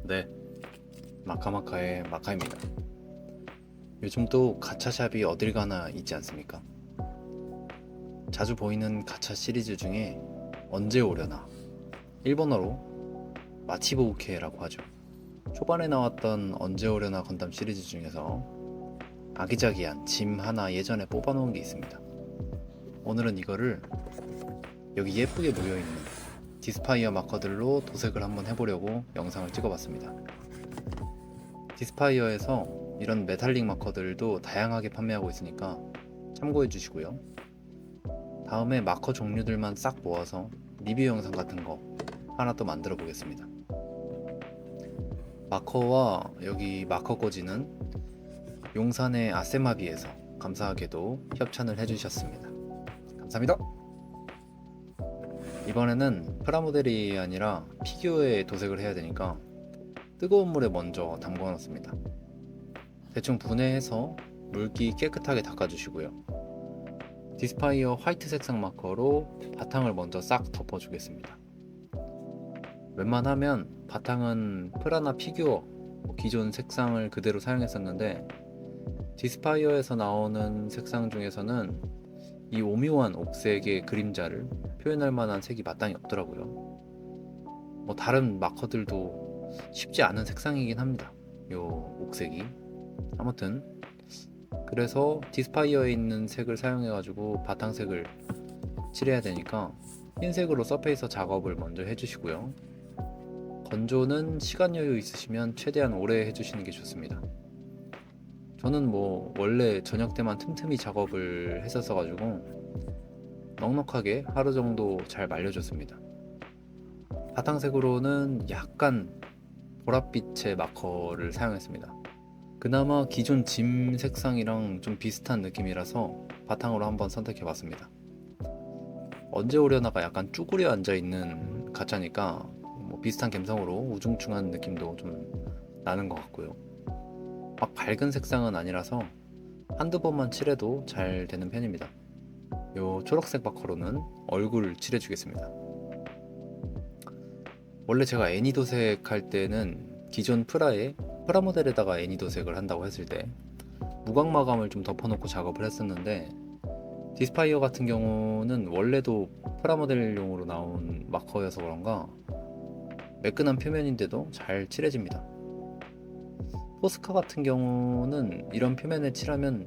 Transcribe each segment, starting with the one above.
네, 마카마카의 마카입니다. 요즘 또 가차샵이 어딜 가나 있지 않습니까? 자주 보이는 가차 시리즈 중에 언제 오려나, 일본어로 마치보우케라고 하죠. 초반에 나왔던 언제 오려나 건담 시리즈 중에서 아기자기한 짐 하나 예전에 뽑아놓은 게 있습니다. 오늘은 이거를 여기 예쁘게 놓여있는 디스파이어 마커들로 도색을 한번 해보려고 영상을 찍어봤습니다. 디스파이어에서 이런 메탈릭 마커들도 다양하게 판매하고 있으니까 참고해 주시고요. 다음에 마커 종류들만 싹 모아서 리뷰 영상 같은 거 하나 또 만들어 보겠습니다. 마커와 여기 마커 꽂이는 용산의 아세마비에서 감사하게도 협찬을 해주셨습니다. 감사합니다. 이번에는 프라모델이 아니라 피규어에 도색을 해야 되니까 뜨거운 물에 먼저 담궈 놨습니다. 대충 분해해서 물기 깨끗하게 닦아주시고요. 디스파이어 화이트 색상 마커로 바탕을 먼저 싹 덮어주겠습니다. 웬만하면 바탕은 프라나 피규어 기존 색상을 그대로 사용했었는데 디스파이어에서 나오는 색상 중에서는 이 오묘한 옥색의 그림자를 표현할 만한 색이 마땅히 없더라고요. 뭐 다른 마커들도 쉽지 않은 색상이긴 합니다. 요 옥색이. 아무튼 그래서 디스파이어에 있는 색을 사용해가지고 바탕색을 칠해야 되니까 흰색으로 서페이서 작업을 먼저 해주시고요. 건조는 시간 여유 있으시면 최대한 오래 해주시는 게 좋습니다. 저는 뭐 원래 저녁 때만 틈틈이 작업을 했었어가지고 넉넉하게 하루 정도 잘 말려줬습니다. 바탕색으로는 약간 보랏빛의 마커를 사용했습니다. 그나마 기존 짐 색상이랑 좀 비슷한 느낌이라서 바탕으로 한번 선택해봤습니다. 언제 오려나가 약간 쭈그려 앉아있는 가짜니까 뭐 비슷한 감성으로 우중충한 느낌도 좀 나는 것 같고요. 막 밝은 색상은 아니라서 한두 번만 칠해도 잘 되는 편입니다. 요 초록색 마커로는 얼굴 칠해주겠습니다. 원래 제가 애니 도색 할 때는 기존 프라에 프라모델에다가 애니 도색을 한다고 했을 때 무광 마감을 좀 덮어놓고 작업을 했었는데 디스파이어 같은 경우는 원래도 프라모델용으로 나온 마커여서 그런가 매끈한 표면인데도 잘 칠해집니다. 포스카 같은 경우는 이런 표면에 칠하면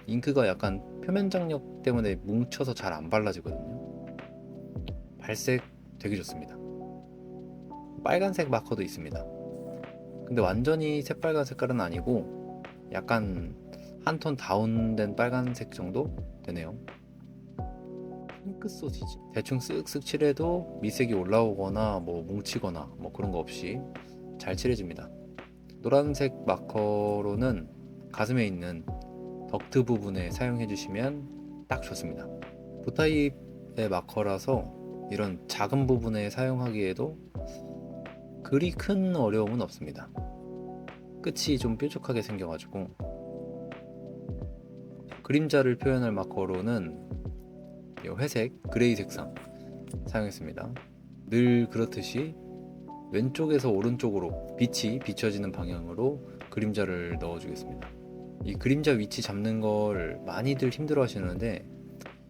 잉크가 약간 표면 장력 때문에 뭉쳐서 잘 안 발라지거든요. 발색 되게 좋습니다. 빨간색 마커도 있습니다. 근데 완전히 새빨간 색깔은 아니고 약간 한 톤 다운된 빨간색 정도 되네요. 핑크 소시지 대충 쓱쓱 칠해도 미색이 올라오거나 뭐 뭉치거나 뭐 그런 거 없이 잘 칠해집니다. 노란색 마커로는 가슴에 있는 덕트 부분에 사용해 주시면 딱 좋습니다. 부타입의 마커라서 이런 작은 부분에 사용하기에도 그리 큰 어려움은 없습니다. 끝이 좀 뾰족하게 생겨가지고 그림자를 표현할 마커로는 이 회색, 그레이 색상 사용했습니다. 늘 그렇듯이 왼쪽에서 오른쪽으로 빛이 비춰지는 방향으로 그림자를 넣어주겠습니다. 이 그림자 위치 잡는 걸 많이들 힘들어 하시는데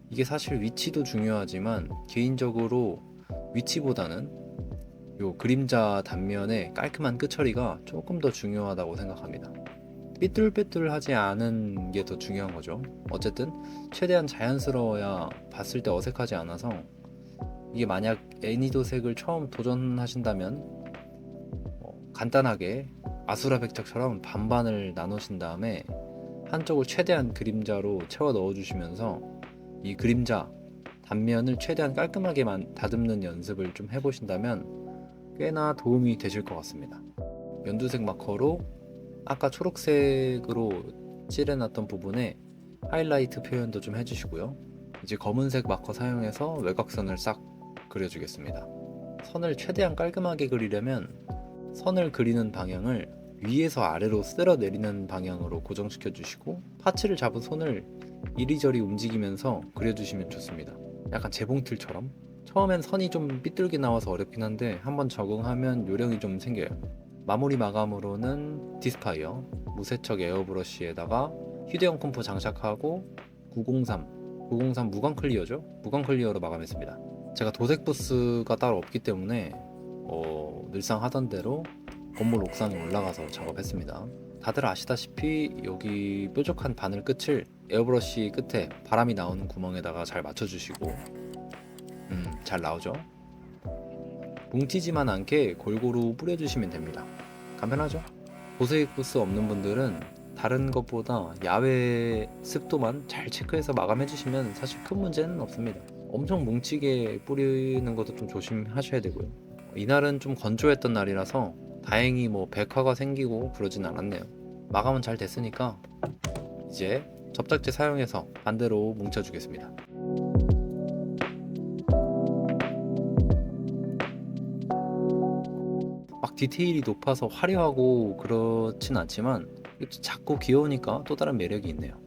이게 사실 위치도 중요하지만 개인적으로 위치보다는 요 그림자 단면의 깔끔한 끝처리가 조금 더 중요하다고 생각합니다. 삐뚤빼뚤하지 않은 게 더 중요한 거죠. 어쨌든 최대한 자연스러워야 봤을 때 어색하지 않아서 이게 만약 애니도색을 처음 도전하신다면 간단하게 아수라 백작처럼 반반을 나누신 다음에 한쪽을 최대한 그림자로 채워 넣어주시면서 이 그림자 단면을 최대한 깔끔하게 다듬는 연습을 좀 해보신다면 꽤나 도움이 되실 것 같습니다. 연두색 마커로 아까 초록색으로 칠해놨던 부분에 하이라이트 표현도 좀 해주시고요. 이제 검은색 마커 사용해서 외곽선을 싹 그려주겠습니다. 선을 최대한 깔끔하게 그리려면 선을 그리는 방향을 위에서 아래로 쓸어 내리는 방향으로 고정시켜 주시고 파츠를 잡은 손을 이리저리 움직이면서 그려주시면 좋습니다. 약간 재봉틀처럼. 처음엔 선이 좀 삐뚤게 나와서 어렵긴 한데 한번 적응하면 요령이 좀 생겨요. 마무리 마감으로는 디스파이어, 무세척 에어브러쉬에다가 휴대용 컴포 장착하고 903 무광 클리어죠? 무광 클리어로 마감했습니다. 제가 도색 부스가 따로 없기 때문에 늘상 하던 대로 건물 옥상에 올라가서 작업했습니다. 다들 아시다시피 여기 뾰족한 바늘 끝을 에어브러쉬 끝에 바람이 나오는 구멍에다가 잘 맞춰주시고 잘 나오죠? 뭉치지만 않게 골고루 뿌려주시면 됩니다. 간편하죠? 도색 부스 없는 분들은 다른 것보다 야외 습도만 잘 체크해서 마감해주시면 사실 큰 문제는 없습니다. 엄청 뭉치게 뿌리는 것도 좀 조심하셔야 되고요. 이날은 좀 건조했던 날이라서 다행히 뭐 백화가 생기고 그러진 않았네요. 마감은 잘 됐으니까 이제 접착제 사용해서 반대로 뭉쳐주겠습니다. 막 디테일이 높아서 화려하고 그렇진 않지만 작고 귀여우니까 또 다른 매력이 있네요.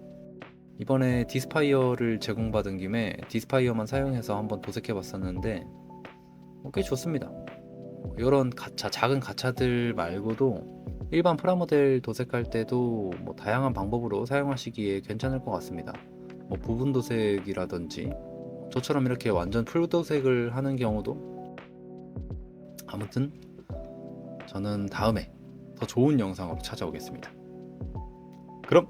이번에 디스파이어를 제공받은 김에 디스파이어만 사용해서 한번 도색해 봤었는데 꽤 좋습니다. 이런 가차, 작은 가차들 말고도 일반 프라모델 도색할 때도 뭐 다양한 방법으로 사용하시기에 괜찮을 것 같습니다. 뭐 부분 도색이라든지 저처럼 이렇게 완전 풀 도색을 하는 경우도. 아무튼 저는 다음에 더 좋은 영상으로 찾아오겠습니다. 그럼